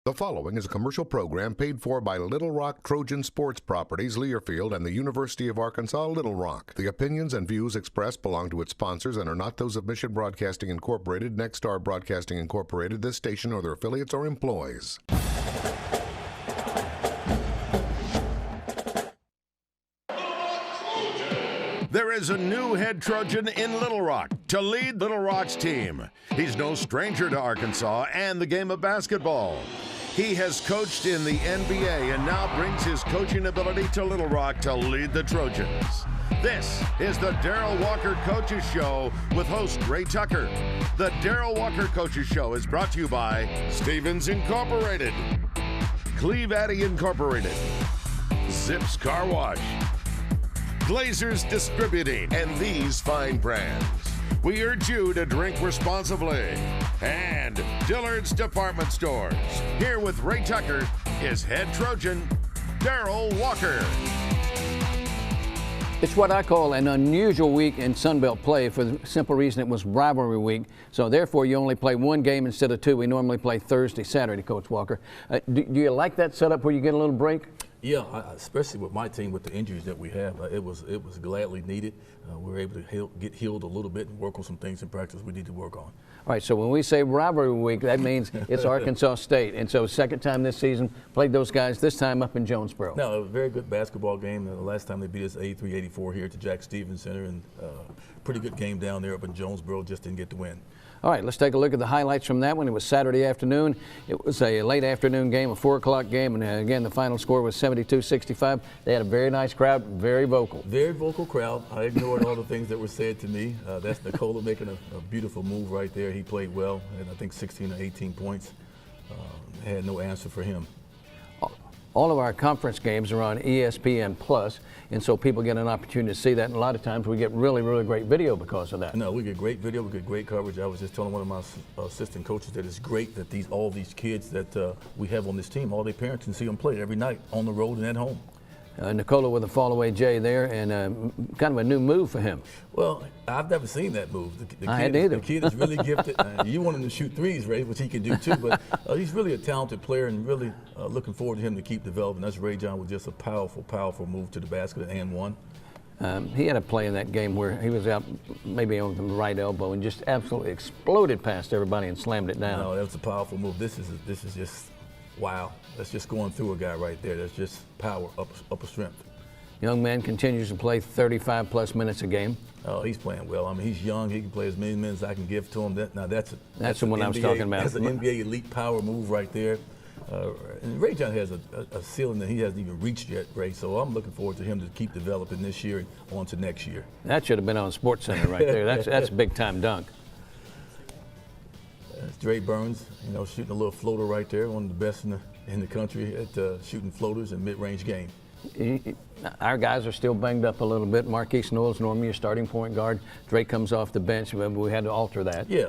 The following is a commercial program paid for by Little Rock Trojan Sports Properties, Learfield, and the University of Arkansas, Little Rock. The opinions and views expressed belong to its sponsors and are not those of Mission Broadcasting Incorporated, Nexstar Broadcasting Incorporated, this station, or their affiliates or employees. There is a new head Trojan in Little Rock to lead Little Rock's team. He's no stranger to Arkansas and the game of basketball. He has coached in the NBA and now brings his coaching ability to Little Rock to lead the Trojans. This is the Darrell Walker Coaches Show with host Ray Tucker. The Darrell Walker Coaches Show is brought to you by Stevens Incorporated, CLEVE ADDIE Incorporated, Zips Car Wash, Glazers Distributing, and these fine brands. We urge you to drink responsibly. And Dillard's Department Stores. Here with Ray Tucker is head Trojan, Darrell Walker. It's what I call an unusual week in Sunbelt play for the simple reason it was rivalry week. So therefore, you only play one game instead of two. We normally play Thursday, Saturday, Coach Walker. Do you like that setup where you get a little break? Yeah, especially with my team with the injuries that we have, it was gladly needed. We were able to get healed a little bit and work on some things in practice we need to work on. All right, so when we say rivalry week, that means it's Arkansas State. And so second time this season, played those guys, this time up in Jonesboro. No, a very good basketball game. The last time they beat us 83-84 here at the Jack Stevens Center, and pretty good game down there up in Jonesboro, just didn't get the win. All right, let's take a look at the highlights from that one. It was Saturday afternoon. It was a late afternoon game, a 4 o'clock game, and again, the final score was 72-65. They had a very nice crowd, very vocal. Very vocal crowd. I ignored all the things that were said to me. That's Nicola making a beautiful move right there. He played well, and I think 16 or 18 points. Had no answer for him. All of our conference games are on ESPN Plus, and so people get an opportunity to see that. And a lot of times we get really, really great video because of that. No, we get great video, we get great coverage. I was just telling one of my assistant coaches that it's great that all these kids that we have on this team, all their parents can see them play every night on the road and at home. Nicola with a fall-away J there, and kind of a new move for him. Well, I've never seen that move. The kid is really gifted. You want him to shoot threes, Ray, which he can do too, but he's really a talented player, and really looking forward to him to keep developing. That's Ray John with just a powerful, powerful move to the basket and one. He had a play in that game where he was out maybe on the right elbow and just absolutely exploded past everybody and slammed it down. No, that was a powerful move. This is just wow. That's just going through a guy right there. That's just power, upper strength. Young man continues to play 35-plus minutes a game. Oh, he's playing well. I mean, he's young. He can play as many minutes as I can give to him. That's the one I was talking about. That's an NBA elite power move right there. And Ray John has a ceiling that he hasn't even reached yet, Ray. So I'm looking forward to him to keep developing this year and on to next year. That should have been on SportsCenter right there. That's a big-time dunk. Dre Burns, shooting a little floater right there, one of the best in the country at shooting floaters in mid-range game. Our guys are still banged up a little bit. Marquise Knowles, normally your starting point guard. Dre comes off the bench, but we had to alter that. Yeah,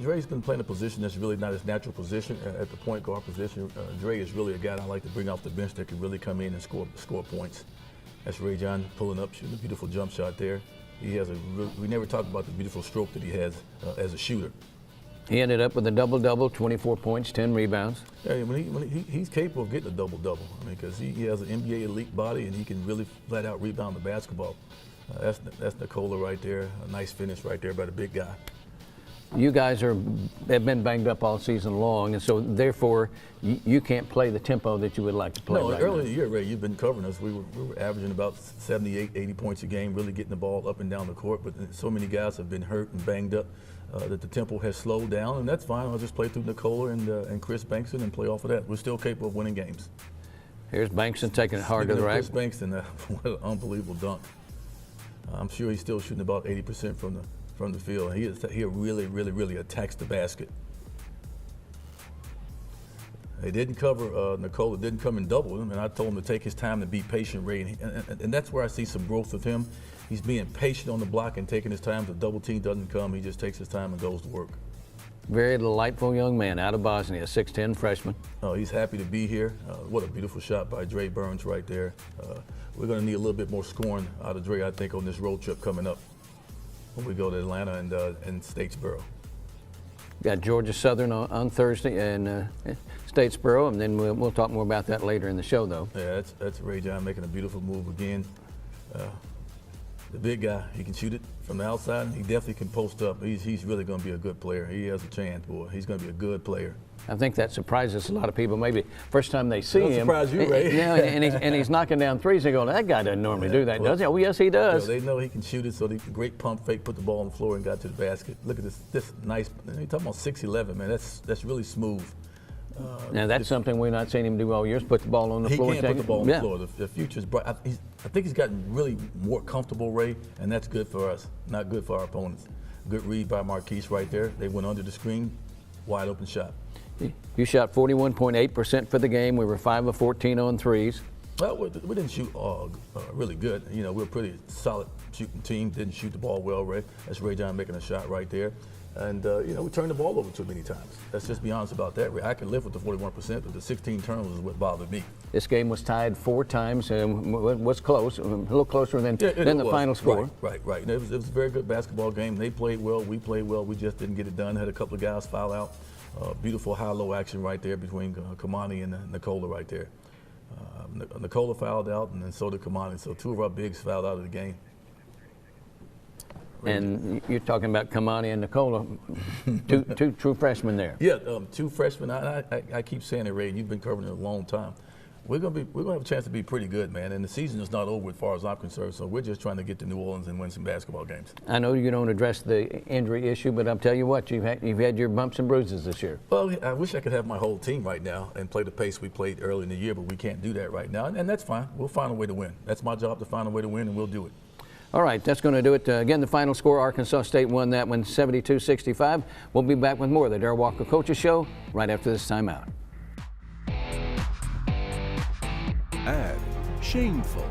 Dre's been playing a position that's really not his natural position at the point guard position. Dre is really a guy I like to bring off the bench that can really come in and score points. That's Ray John pulling up, shooting a beautiful jump shot there. He has we never talk about the beautiful stroke that he has as a shooter. He ended up with a double-double, 24 points, 10 rebounds. Yeah, he's capable of getting a double-double. I mean, because he has an NBA elite body and he can really flat-out rebound the basketball. That's Nicola right there. A nice finish right there by the big guy. You guys have been banged up all season long, and so therefore you can't play the tempo that you would like to play. No, right early now. in the year, Ray, you've been covering us. We were averaging about 78, 80 points a game, really getting the ball up and down the court. But so many guys have been hurt and banged up that the tempo has slowed down, and that's fine. I'll just play through Nicola and Chris Bankston and play off of that. We're still capable of winning games. Here's Bankston taking it hard to the rack. Chris Bankston, what an unbelievable dunk. I'm sure he's still shooting about 80% from the field. He really, really, really attacks the basket. They didn't cover Nicola, didn't come and double him, and I told him to take his time and be patient, Ray. And that's where I see some growth with him. He's being patient on the block and taking his time. The double team doesn't come. He just takes his time and goes to work. Very delightful young man out of Bosnia, 6'10" freshman. Oh, he's happy to be here. What a beautiful shot by Dre Burns right there. We're going to need a little bit more scoring out of Dre, I think, on this road trip coming up when we go to Atlanta and Statesboro. Got Georgia Southern on Thursday, and Statesboro, and then we'll talk more about that later in the show, though. Yeah, that's Ray John making a beautiful move again. The big guy, he can shoot it from the outside. He definitely can post up. He's really going to be a good player. He has a chance, boy. He's going to be a good player. I think that surprises a lot of people. Maybe first time they see It'll him. surprise you, Ray. Yeah, and he's knocking down threes. They go, that guy doesn't normally do that, does he? Oh, yes, he does. They know he can shoot it, so they great pump fake, put the ball on the floor, and got to the basket. Look at this nice. You're talking about 6'11", man. That's really smooth. Now that's something we're not seeing him do all year. Put the ball on the floor. He can't put the ball on the floor. The future's bright. I think he's gotten really more comfortable, Ray, and that's good for us, not good for our opponents. Good read by Marquise right there. They went under the screen, wide open shot. You shot 41.8% for the game. We were 5 of 14 on threes. Well, we didn't shoot really good. You know, we're a pretty solid shooting team. Didn't shoot the ball well, Ray. That's Ray John making a shot right there. And, you know, we turned the ball over too many times. Let's just be honest about that, Ray. I can live with the 41%, but the 16 turnovers is what bothered me. This game was tied 4 times and was close, a little closer than the final score. Right. It was a very good basketball game. They played well. We played well. We just didn't get it done. Had a couple of guys foul out. Beautiful high-low action right there between Kamani and Nicola right there. Nicola fouled out, and then so did Kamani. So 2 of our bigs fouled out of the game. And you're talking about Kamani and Nicola, two true freshmen there. Yeah, 2 freshmen. I keep saying it, Ray. You've been covering it a long time. We're gonna have a chance to be pretty good, man. And the season is not over as far as I'm concerned. So we're just trying to get to New Orleans and win some basketball games. I know you don't address the injury issue, but I'll tell you what, you've had your bumps and bruises this year. Well, I wish I could have my whole team right now and play the pace we played early in the year, but we can't do that right now, and that's fine. We'll find a way to win. That's my job, to find a way to win, and we'll do it. All right, that's going to do it. Again, the final score, Arkansas State won that one 72-65. We'll be back with more of the Darrell Walker Coaches Show right after this timeout. Ad. Shameful.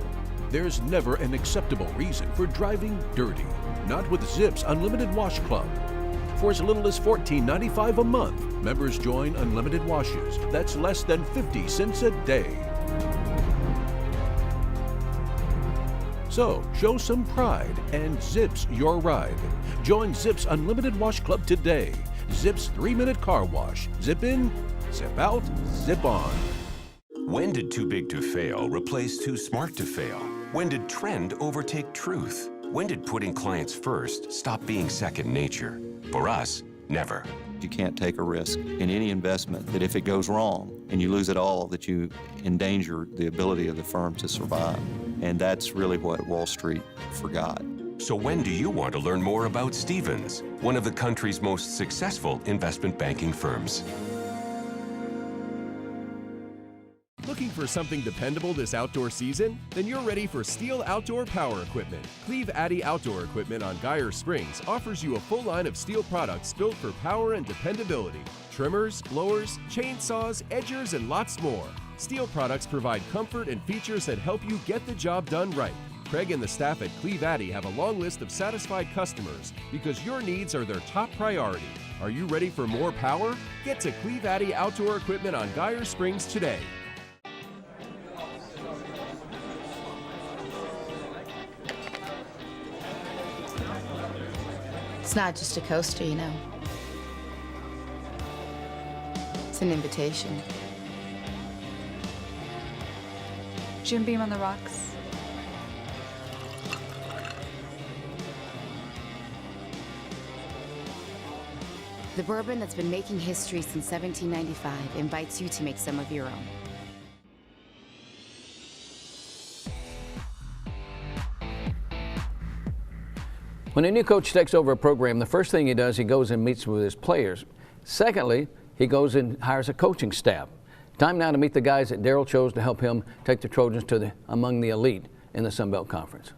There's never an acceptable reason for driving dirty. Not with Zips Unlimited Wash Club. For as little as $14.95 a month, members join unlimited washes. That's less than 50 cents a day. So, show some pride and Zips your ride. Join Zips Unlimited Wash Club today. Zips 3-minute car wash. Zip in, zip out, zip on. When did too big to fail replace too smart to fail? When did trend overtake truth? When did putting clients first stop being second nature? For us, never. You can't take a risk in any investment that if it goes wrong and you lose it all, that you endanger the ability of the firm to survive. And that's really what Wall Street forgot. So when do you want to learn more about Stephens, one of the country's most successful investment banking firms? Looking for something dependable this outdoor season? Then you're ready for Steel Outdoor Power Equipment. CLEVE ADDIE Outdoor Equipment on Geyer Springs offers you a full line of steel products built for power and dependability. Trimmers, blowers, chainsaws, edgers, and lots more. Steel products provide comfort and features that help you get the job done right. Craig and the staff at CLEVE ADDIE have a long list of satisfied customers because your needs are their top priority. Are you ready for more power? Get to CLEVE ADDIE Outdoor Equipment on Geyer Springs today. It's not just a coaster, you know. It's an invitation. Jim Beam on the rocks. The bourbon that's been making history since 1795 invites you to make some of your own. When a new coach takes over a program, the first thing he does, he goes and meets with his players. Secondly, he goes and hires a coaching staff. Time now to meet the guys that Darrell chose to help him take the Trojans to among the elite in the Sun Belt Conference.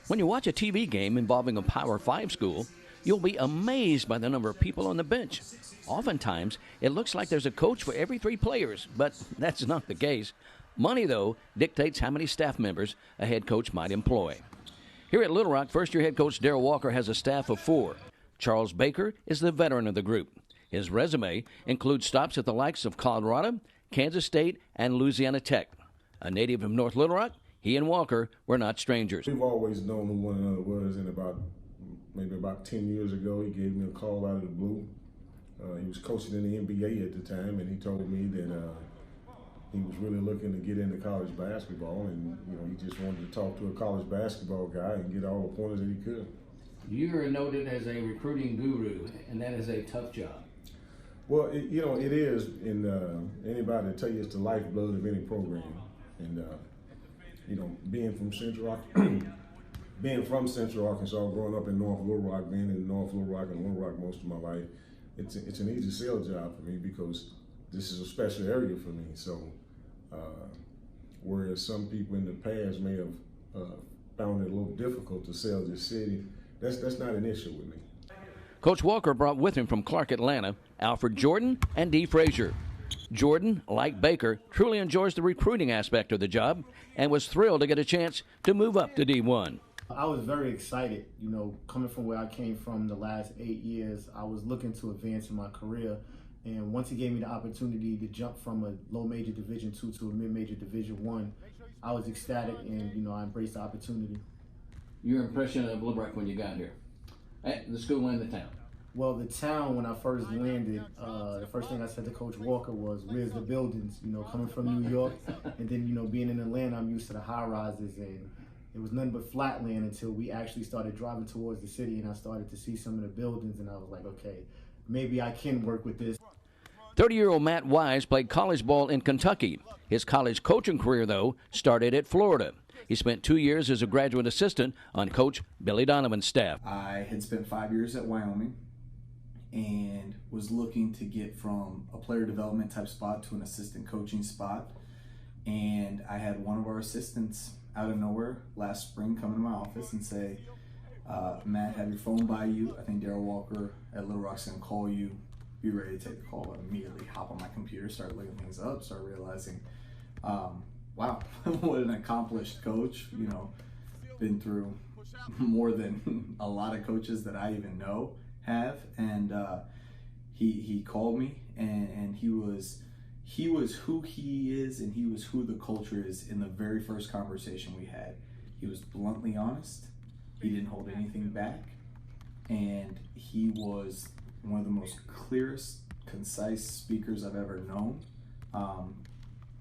When you watch a TV game involving a Power 5 school, you'll be amazed by the number of people on the bench. Oftentimes, it looks like there's a coach for every 3 players, but that's not the case. Money, though, dictates how many staff members a head coach might employ. Here at Little Rock, first-year head coach Darrell Walker has a staff of 4. Charles Baker is the veteran of the group. His resume includes stops at the likes of Colorado, Kansas State, and Louisiana Tech. A native of North Little Rock, he and Walker were not strangers. We've always known who one another was, and about maybe about 10 years ago. He gave me a call out of the blue. He was coaching in the NBA at the time, and he told me that he was really looking to get into college basketball, and he just wanted to talk to a college basketball guy and get all the pointers that he could. You're noted as a recruiting guru, and that is a tough job. Well, it is, and anybody will tell you it's the lifeblood of any program. And being from Central Arkansas, growing up in North Little Rock, being in North Little Rock and Little Rock most of my life, it's an easy sell job for me because this is a special area for me. So, whereas some people in the past may have found it a little difficult to sell this city, that's not an issue with me. Coach Walker brought with him from Clark, Atlanta, Alfred Jordan and Dee Frazier. Jordan, like Baker, truly enjoys the recruiting aspect of the job and was thrilled to get a chance to move up to D1. I was very excited, coming from where I came from the last 8 years. I was looking to advance in my career, and once he gave me the opportunity to jump from a low major Division II to a mid-major Division I, I was ecstatic, and I embraced the opportunity. Your impression of Little Rock when you got here? At the school and the town? Well, the town, when I first landed, the first thing I said to Coach Walker was, "Where's the buildings?" Coming from New York, and then being in Atlanta, I'm used to the high rises, and it was nothing but flat land until we actually started driving towards the city, and I started to see some of the buildings, and I was like, okay, maybe I can work with this. 30-year-old Matt Wise played college ball in Kentucky. His college coaching career, though, started at Florida. He spent 2 years as a graduate assistant on Coach Billy Donovan's staff. I had spent 5 years at Wyoming and was looking to get from a player development type spot to an assistant coaching spot. And I had one of our assistants out of nowhere last spring come into my office and say, Matt, have your phone by you. I think Darrell Walker at Little Rock's going to call you. Be ready to take the call. I immediately hop on my computer, start looking things up, start realizing, wow, what an accomplished coach. Been through more than a lot of coaches that I even know have. And he called me, and he was who he is, and he was who the culture is in the very first conversation we had. He was bluntly honest. He didn't hold anything back. And he was one of the most clearest, concise speakers I've ever known.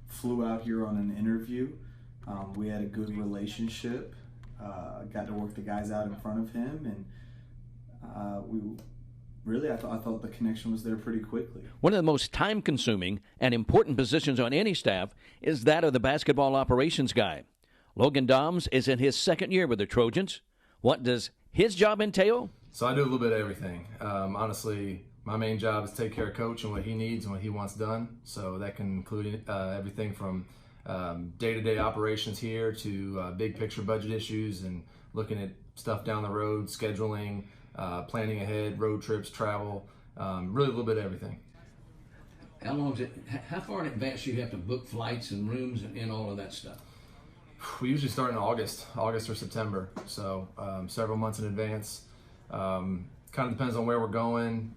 Flew out here on an interview. We had a good relationship. Got to work the guys out in front of him, and I thought the connection was there pretty quickly. One of the most time-consuming and important positions on any staff is that of the basketball operations guy. Logan Doms is in his second year with the Trojans. What does his job entail? So I do a little bit of everything. Honestly, my main job is to take care of Coach and what he needs and what he wants done. So that can include everything from day-to-day operations here to big picture budget issues and looking at stuff down the road, scheduling, planning ahead, road trips, travel, really a little bit of everything. How long is it? How far in advance do you have to book flights and rooms and all of that stuff? We usually start in August or September, so several months in advance. Kind of depends on where we're going.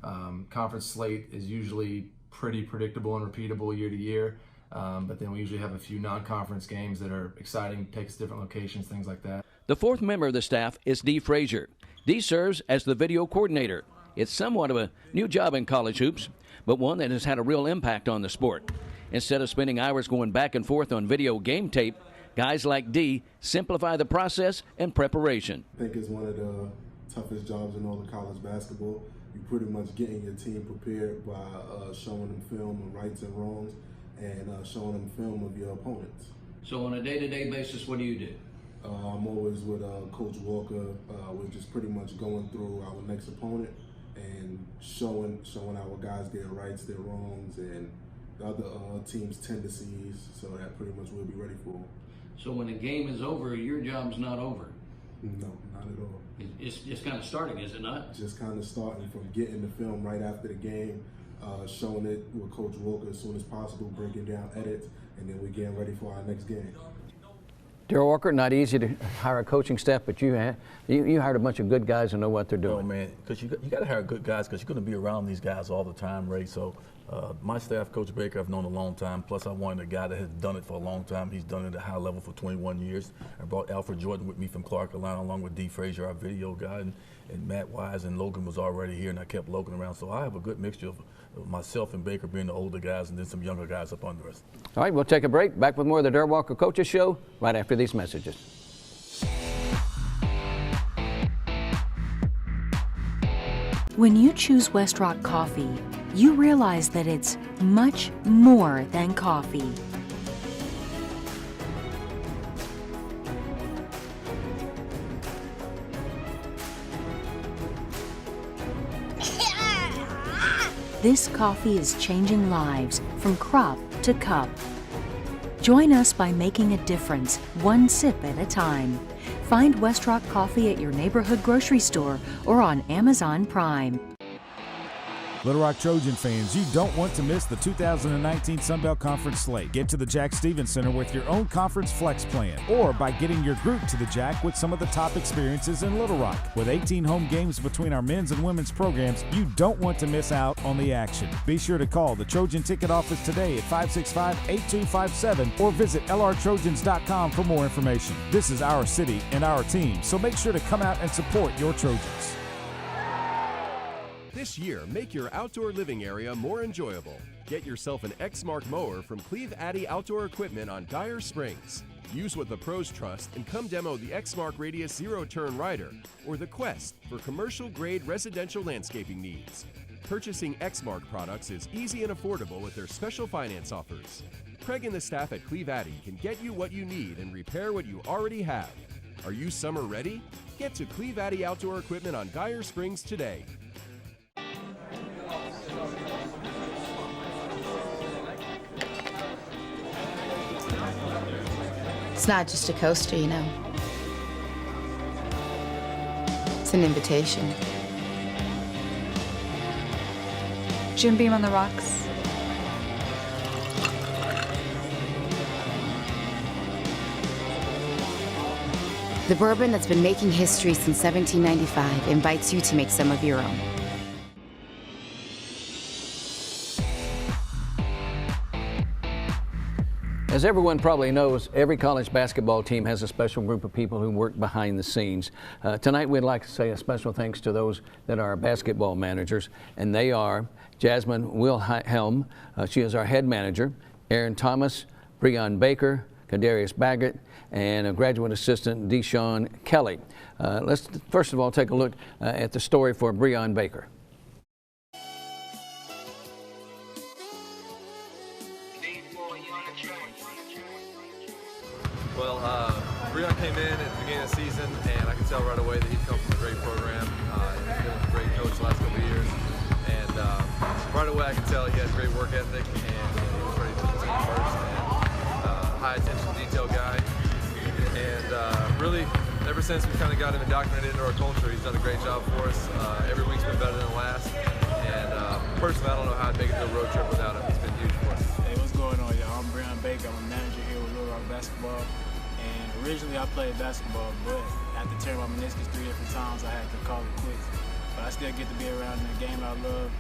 Conference slate is usually pretty predictable and repeatable year to year, but then we usually have a few non-conference games that are exciting, take us to different locations, things like that. The fourth member of the staff is Dee Frazier. Dee serves as the video coordinator. It's somewhat of a new job in college hoops, but one that has had a real impact on the sport. Instead of spending hours going back and forth on video game tape, guys like Dee simplify the process and preparation. I think it's one of the toughest jobs in all of college basketball. You pretty much getting your team prepared by showing them film of rights and wrongs and showing them film of your opponents. So on a day-to-day basis, what do you do? I'm always with Coach Walker. We're just pretty much going through our next opponent and showing our guys their rights, their wrongs, and the other team's tendencies, so that pretty much we'll be ready for them. So when the game is over, your job's not over? No, not at all. It's just kind of starting, is it not? Just kind of starting from getting the film right after the game, showing it with Coach Walker as soon as possible, breaking down edits, and then we're getting ready for our next game. Darrell Walker, not easy to hire a coaching staff, but you hired a bunch of good guys who know what they're doing. Oh man, because you got to hire good guys because you're going to be around these guys all the time, Ray. So my staff, Coach Baker, I've known a long time. Plus, I wanted a guy that has done it for a long time. He's done it at a high level for 21 years. I brought Alfred Jordan with me from Clark, Atlanta, along with Dee Frazier, our video guy, and Matt Wise and Logan was already here, and I kept Logan around. So I have a good mixture of myself and Baker being the older guys and then some younger guys up under us. All right, we'll take a break. Back with more of the Darrell Walker Coaches Show right after these messages. When you choose West Rock Coffee, you realize that it's much more than coffee. This coffee is changing lives from crop to cup. Join us by making a difference, one sip at a time. Find West Rock Coffee at your neighborhood grocery store or on Amazon Prime. Little Rock Trojan fans, you don't want to miss the 2019 Sun Belt Conference slate. Get to the Jack Stevens Center with your own conference flex plan, or by getting your group to the Jack with some of the top experiences in Little Rock. With 18 home games between our men's and women's programs, you don't want to miss out on the action. Be sure to call the Trojan Ticket Office today at 565-8257 or visit lrtrojans.com for more information. This is our city and our team, so make sure to come out and support your Trojans. This year, make your outdoor living area more enjoyable. Get yourself an Exmark mower from CLEVE ADDIE Outdoor Equipment on Geyer Springs. Use what the pros trust and come demo the Exmark Radius Zero-Turn Rider or the Quest for commercial-grade residential landscaping needs. Purchasing Exmark products is easy and affordable with their special finance offers. Craig and the staff at CLEVE ADDIE can get you what you need and repair what you already have. Are you summer ready? Get to CLEVE ADDIE Outdoor Equipment on Geyer Springs today. It's not just a coaster, you know. It's an invitation. Jim Beam on the rocks. The bourbon that's been making history since 1795 invites you to make some of your own. As everyone probably knows, every college basketball team has a special group of people who work behind the scenes. Tonight we'd like to say a special thanks to those that are basketball managers, and they are Jasmine Wilhelm, she is our head manager, Aaron Thomas, Breon Baker, Kadarius Baggett, and a graduate assistant, Deshaun Kelly. Let's first of all take a look at the story for Breon Baker. Well, Breon came in at the beginning of the season, and I could tell right away that he'd come from a great program. He's been a great coach the last couple of years, and right away I could tell he had a great work ethic, and he was ready to put the team first, and high attention to detail guy. And really, ever since we kind of got him indoctrinated into our culture, he's done a great job for us. Every week's been better than the last, and personally, I don't know how I'd make it through a road trip without him. It's been huge for us. Hey, what's going on, y'all? I'm Breon Baker. I'm a manager here with Little Rock Basketball. And originally I played basketball, but after tearing my meniscus 3 different times, I had to call it quits. But I still get to be around the game I love,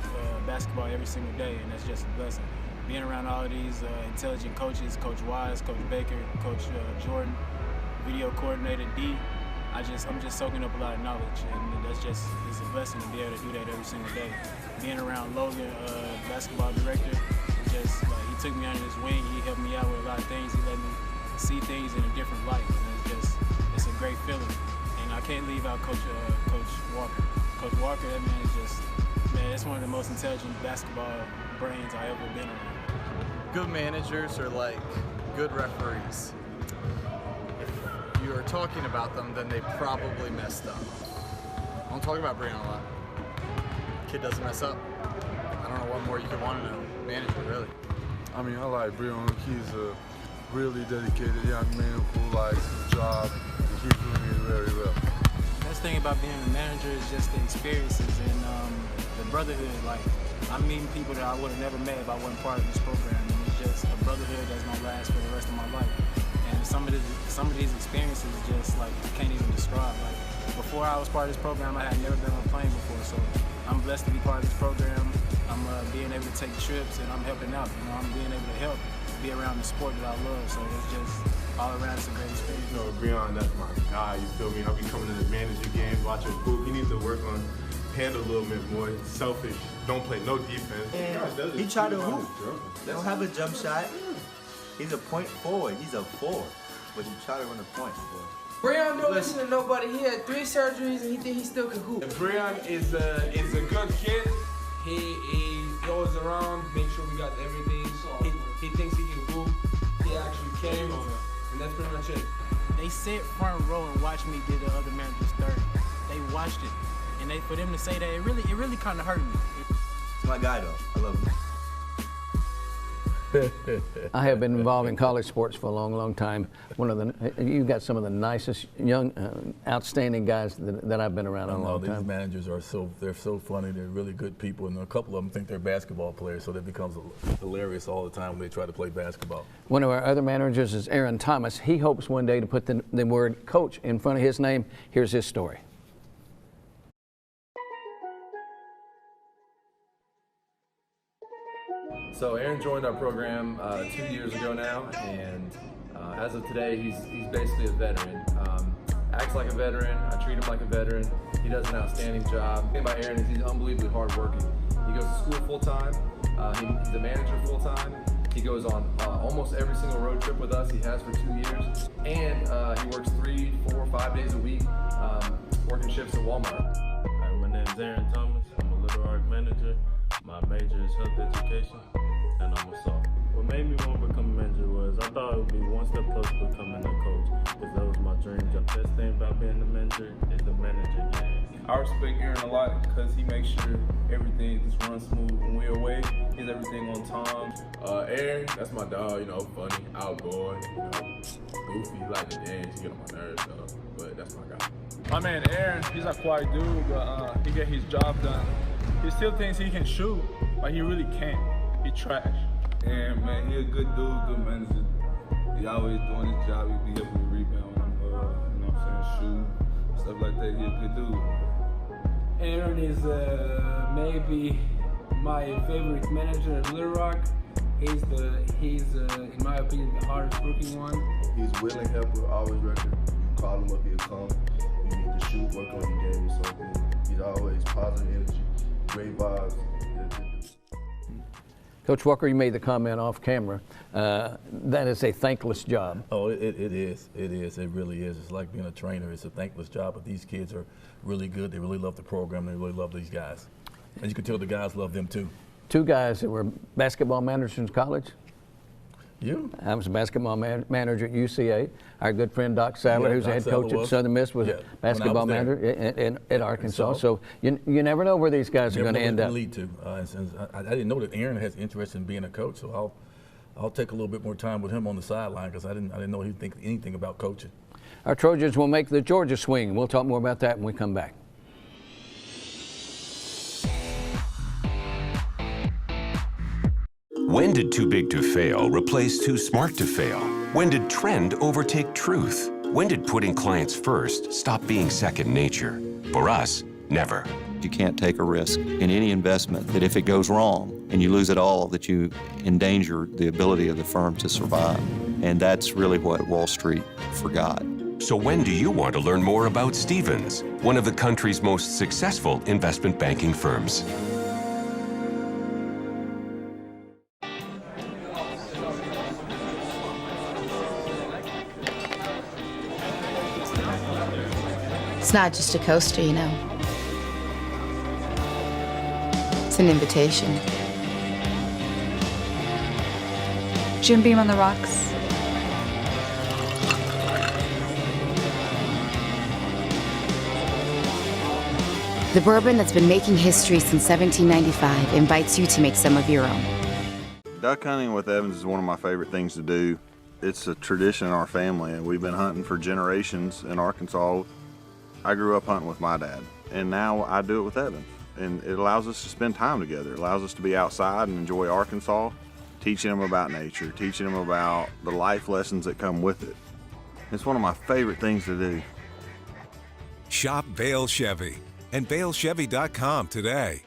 basketball every single day, and that's just a blessing. Being around all of these intelligent coaches, Coach Wise, Coach Baker, Coach Jordan, video coordinator D, I'm just soaking up a lot of knowledge, and it's a blessing to be able to do that every single day. Being around Logan, basketball director, he took me under his wing. He helped me out with a lot of things. He let me see things in a different light, and it's a great feeling. And I can't leave out Coach Walker. Coach Walker, that man is that's one of the most intelligent basketball brains I've ever been around. Good managers are like good referees. If you are talking about them, then they probably messed up. I don't talk about Breon a lot. Kid doesn't mess up. I don't know what more you could want to know. Manager, really. I mean, I like Breon. He's a really dedicated young man who likes his job and keeps doing it very well. The best thing about being a manager is just the experiences and the brotherhood. Like, I'm meeting people that I would have never met if I wasn't part of this program, and it's just a brotherhood that's gonna last for the rest of my life. And some of these experiences just like I can't even describe. Like, before I was part of this program, I had never been on a plane before, so I'm blessed to be part of this program. I'm being able to take trips and I'm helping out. I'm being able to help. be around the sport that I love. So it's just all around, it's a great experience. You know, Breon, that's my guy, you feel me? I'll be coming to the manager games, watching Poop. He needs to work on handle a little bit more. He's selfish, don't play no defense. And he tried to hoop. They don't have a jump shot. He's a point forward. He's a forward, but he tried to run a point. Breon don't listen to nobody. He had 3 surgeries and he think he still can hoop. Breon is a good kid. He goes around, makes sure we got everything. He thinks he can hoop. He actually can, and that's pretty much it. They sit front row and watch me do the other manager's third. They watched it, and for them to say that, it really kind of hurt me. It's my guy though. I love him. I have been involved in college sports for a long, long time. You've got some of the nicest, young, outstanding guys that I've been around a long time. These managers are they're so funny. They're really good people, and a couple of them think they're basketball players, so that becomes hilarious all the time when they try to play basketball. One of our other managers is Aaron Thomas. He hopes one day to put the word coach in front of his name. Here's his story. So Aaron joined our program 2 years ago now, and as of today, he's basically a veteran. Acts like a veteran. I treat him like a veteran. He does an outstanding job. The thing about Aaron is he's unbelievably hardworking. He goes to school full time. He's a manager full time. He goes on almost every single road trip with us. He has for 2 years, and he works 3, 4, 5 days a week, working shifts at Walmart. Hi, my name is Aaron Thomas. I'm a Little Rock manager. My major is health education, and I'm a sophomore. What made me want to become a manager was I thought it would be one step closer to becoming a coach, because that was my dream job. The best thing about being a manager is the manager game. I respect Aaron a lot because he makes sure everything just runs smooth when we're away. He's everything on time. Aaron, that's my dog, you know, funny, outgoing, you know, goofy, he like to dance, he get on my nerves though, but that's my guy. My man Aaron, he's a quiet dude, but he get his job done. He still thinks he can shoot, but he really can't. He trash. And man, he a good dude, good manager. He always doing his job. He be helping me rebound when I'm, you know what I'm saying, shooting, stuff like that. He a good dude. Aaron is maybe my favorite manager at Little Rock. He's in my opinion, the hardest working one. He's a willing helper, always ready. You call him up, he'll come. You need to shoot, work on your game, so he's always positive energy, great vibes. Coach Walker, you made the comment off camera. That is a thankless job. Oh, it is. It is. It really is. It's like being a trainer. It's a thankless job, but these kids are really good. They really love the program. They really love these guys. And you can tell the guys love them too. 2 guys that were basketball managers in college. You? I was a basketball manager at UCA. Our good friend Doc Sadler, who's the head coach at Southern Miss, was a basketball manager at Arkansas. So you never know where these guys are going to end up. Lead to. I didn't know that Aaron has interest in being a coach, so I'll take a little bit more time with him on the sideline because I didn't know he'd think anything about coaching. Our Trojans will make the Georgia swing. We'll talk more about that when we come back. When did too big to fail replace too smart to fail? When did trend overtake truth? When did putting clients first stop being second nature? For us, never. You can't take a risk in any investment that if it goes wrong and you lose it all, that you endanger the ability of the firm to survive. And that's really what Wall Street forgot. So when do you want to learn more about Stephens, one of the country's most successful investment banking firms? It's not just a coaster, you know. It's an invitation. Jim Beam on the rocks. The bourbon that's been making history since 1795 invites you to make some of your own. Duck hunting with Evans is one of my favorite things to do. It's a tradition in our family, and we've been hunting for generations in Arkansas. I grew up hunting with my dad, and now I do it with Evans. And it allows us to spend time together. It allows us to be outside and enjoy Arkansas, teaching them about nature, teaching them about the life lessons that come with it. It's one of my favorite things to do. Shop Vail Chevy and VailChevy.com today.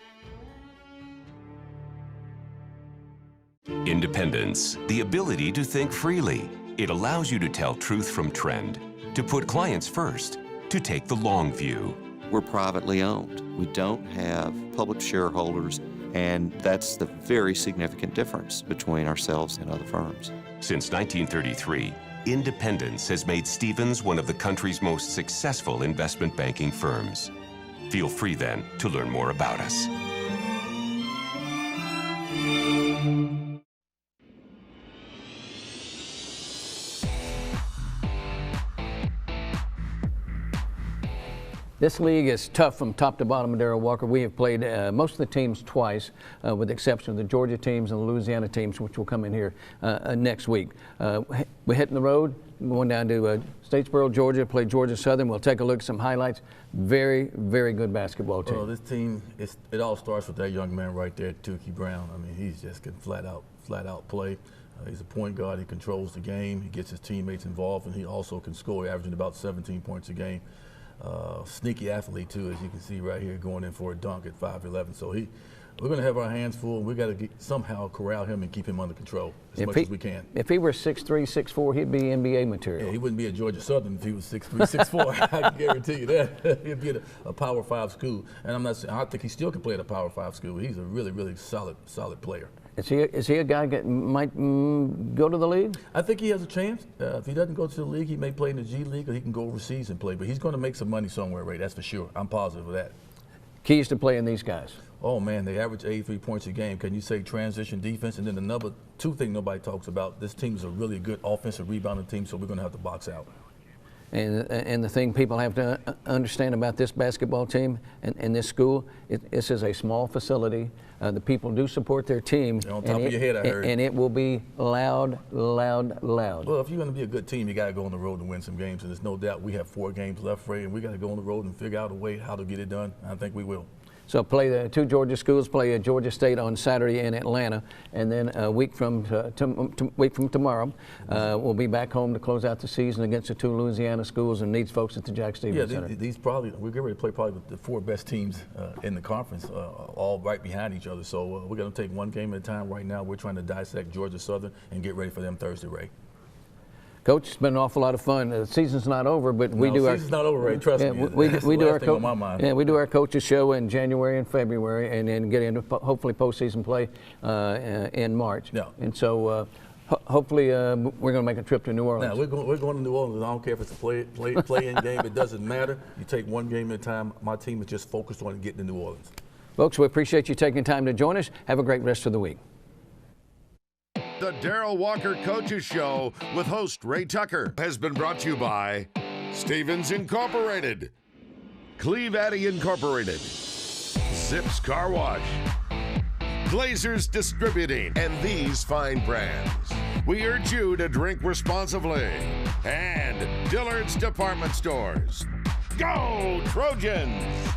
Independence, the ability to think freely. It allows you to tell truth from trend, to put clients first, to take the long view. We're privately owned. We don't have public shareholders, and that's the very significant difference between ourselves and other firms. Since 1933, independence has made Stephens one of the country's most successful investment banking firms. Feel free then to learn more about us. This league is tough from top to bottom, Darrell Walker. We have played most of the teams twice, with the exception of the Georgia teams and the Louisiana teams, which will come in here next week. We're hitting the road, going down to Statesboro, Georgia, play Georgia Southern. We'll take a look at some highlights. Very, very good basketball team. Well, this team, it all starts with that young man right there, Tukey Brown. I mean, he's just can flat out play. He's a point guard. He controls the game. He gets his teammates involved, and he also can score, averaging about 17 points a game. Sneaky athlete too, as you can see right here, going in for a dunk at 5'11". So we're going to have our hands full. We got to somehow corral him and keep him under control as much as we can. If he were 6'3", 6'4", he'd be NBA material. Yeah, he wouldn't be at Georgia Southern if he was 6'3", 6'4". I can guarantee you that. He'd be at a Power 5 school, and I'm not saying I think he still can play at a Power 5 school. He's a really, really solid player. Is he a guy that might go to the league? I think he has a chance. If he doesn't go to the league, he may play in the G League, or he can go overseas and play. But he's going to make some money somewhere, Ray. That's for sure. I'm positive of that. Keys to playing these guys? Oh man, they average 83 points a game. Can you say transition defense? And then the number two thing nobody talks about: this team is a really good offensive rebounding team, so we're going to have to box out. And the thing people have to understand about this basketball team and this school, this is a small facility. The people do support their team. You're on top of your head, I heard. And it will be loud, loud, loud. Well, if you're going to be a good team, you got to go on the road and win some games. And there's no doubt we have 4 games left, Ray, and we got to go on the road and figure out a way how to get it done. I think we will. So play the 2 Georgia schools, play Georgia State on Saturday in Atlanta, and then a week from tomorrow, we'll be back home to close out the season against the 2 Louisiana schools and needs folks at the Jack Stevens Center. These probably, we're getting ready to play probably the 4 best teams in the conference, all right behind each other. So we're going to take one game at a time right now. We're trying to dissect Georgia Southern and get ready for them Thursday, Ray. Coach, it's been an awful lot of fun. The season's not over, but we do our season's not over, Ray. Trust me. We do our thing on my mind. Yeah, we do our coaches show in January and February, and then get into hopefully postseason play in March. Yeah. And so hopefully we're going to make a trip to New Orleans. Now we're going to New Orleans. I don't care if it's a play-in game. It doesn't matter. You take one game at a time. My team is just focused on getting to New Orleans. Folks, we appreciate you taking time to join us. Have a great rest of the week. The Darrell Walker Coaches Show with host Ray Tucker has been brought to you by Stephens Incorporated, CLEVE ADDIE Incorporated, Zips Car Wash, Glazers Distributing, and these fine brands. We urge you to drink responsibly. And Dillard's Department Stores. Go Trojans!